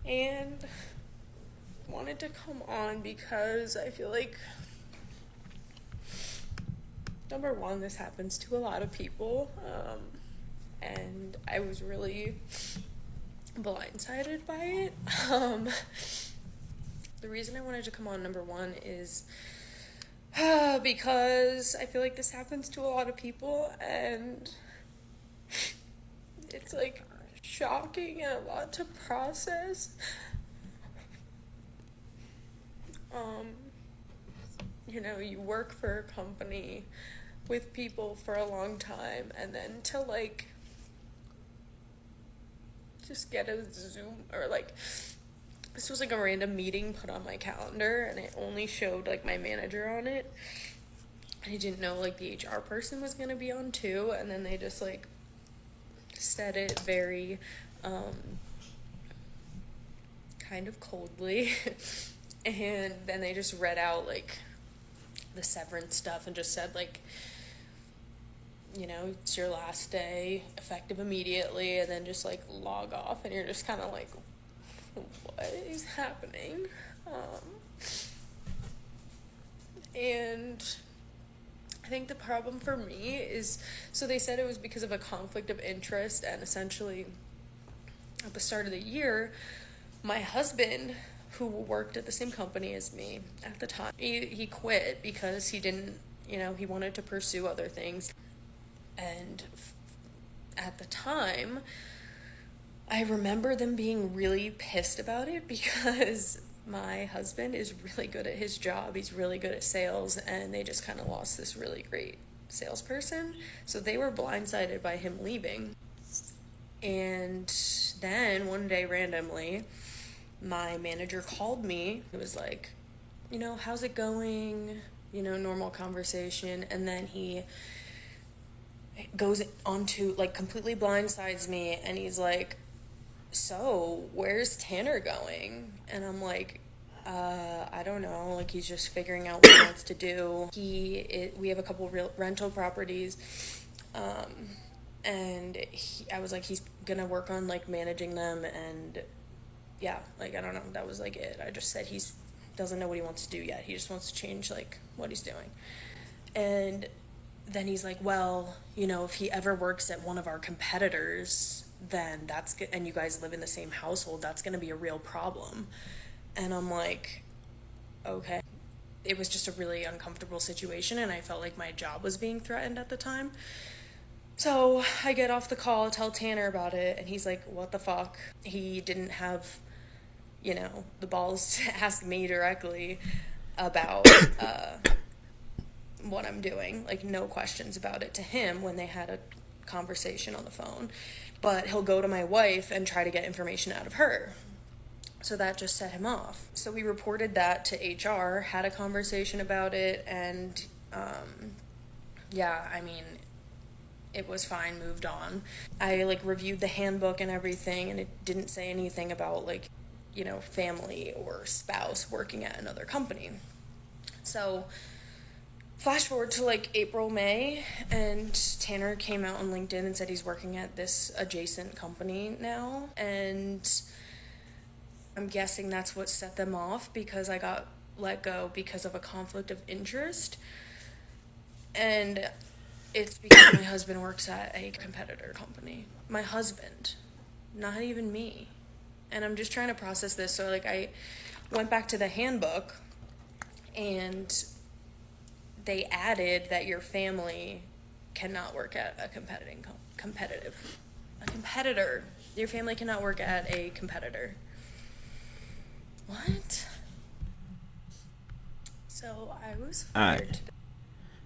And wanted to come on because I feel like, number one, this happens to a lot of people, and I was really blindsided by it. The reason I wanted to come on, number one, is because I feel like this happens to a lot of people, and it's like shocking and a lot to process. You work for a company with people for a long time, and then to like just get a Zoom, or like, this was like a random meeting put on my calendar, and it only showed like my manager on it. I didn't know like the HR person was gonna be on too, and then they just like said it very kind of coldly and then they just read out like the severance stuff and just said like, it's your last day, effective immediately, and then just like log off, and you're just kind of like, what is happening? And I think the problem for me is, so they said it was because of a conflict of interest, and essentially at the start of the year, my husband, who worked at the same company as me at the time, he quit because he didn't, he wanted to pursue other things. And at the time, I remember them being really pissed about it because my husband is really good at his job. He's really good at sales, and they just kind of lost this really great salesperson. So they were blindsided by him leaving. And then one day randomly, my manager called me. It was like, how's it going? Normal conversation. And then he goes on to, like, completely blindsides me, and he's like, so where's Tanner going? And I'm like, I don't know. Like, he's just figuring out what he wants to do. We have a couple real rental properties, and I was like, he's gonna work on like managing them, and yeah, like, I don't know, that was like it. I just said he's doesn't know what he wants to do yet. He just wants to change like what he's doing. And then he's like, well, if he ever works at one of our competitors, then that's good, and you guys live in the same household, that's going to be a real problem. And I'm like, okay. It was just a really uncomfortable situation, and I felt like my job was being threatened at the time. So I get off the call, tell Tanner about it, and he's like, what the fuck? He didn't have, the balls to ask me directly about what I'm doing. Like, no questions about it to him when they had a conversation on the phone. But he'll go to my wife and try to get information out of her. So that just set him off. So we reported that to HR, had a conversation about it, and it was fine, moved on. I like reviewed the handbook and everything, and it didn't say anything about like, family or spouse working at another company. So flash forward to like April, May, and Tanner came out on LinkedIn and said he's working at this adjacent company now, and I'm guessing that's what set them off, because I got let go because of a conflict of interest. And it's because my husband works at a competitor company. My husband, not even me. And I'm just trying to process this. So like, I went back to the handbook, and they added that your family cannot work at a competitor. Your family cannot work at a competitor. What? So I was fired Alright. today.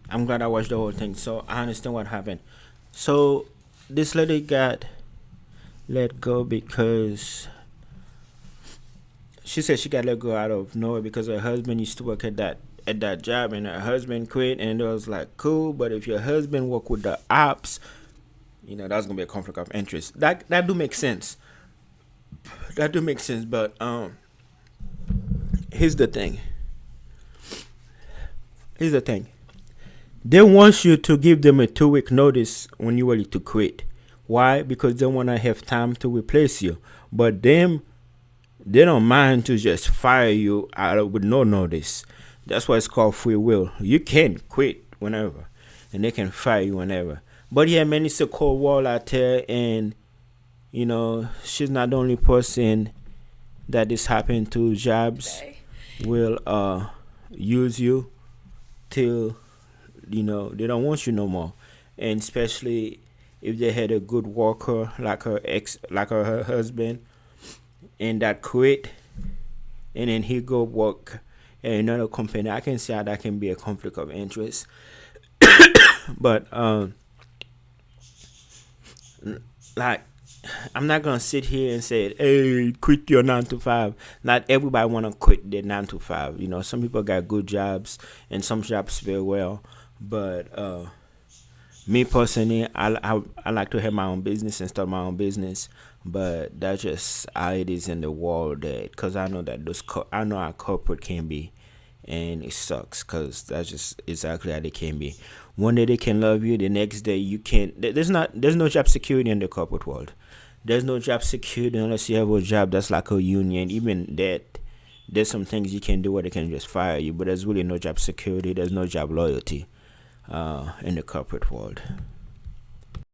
I'm glad I watched the whole thing, so I understand what happened. So this lady got let go because she said she got let go out of nowhere because her husband used to work at that job, and her husband quit, and it was like, cool, but if your husband work with the ops, that's gonna be a conflict of interest. That do make sense. That do make sense, but here's the thing. Here's the thing. They want you to give them a 2 week notice when you're ready to quit. Why? Because they want to have time to replace you. But them, they don't mind to just fire you out of, with no notice. That's why it's called free will. You can quit whenever, and they can fire you whenever. But yeah, man, it's a cold world out there, and she's not the only person that this happened to. Jobs Day. will use you till they don't want you no more, and especially if they had a good worker like her husband, and that quit, and then he go work at another company. I can see how that can be a conflict of interest. But like, I'm not gonna sit here and say, "Hey, quit your 9 to 5." Not everybody wanna quit their 9 to 5. Some people got good jobs and some jobs pay well. But me personally, I like to have my own business and start my own business. But that's just how it is in the world. That because I know that I know how corporate can be, and it sucks because that's just exactly how they can be. One day they can love you, the next day you can't. There's no job security in the corporate world. There's no job security unless you have a job that's like a union. Even that, there's some things you can do where they can just fire you, but there's really no job security. There's no job loyalty in the corporate world.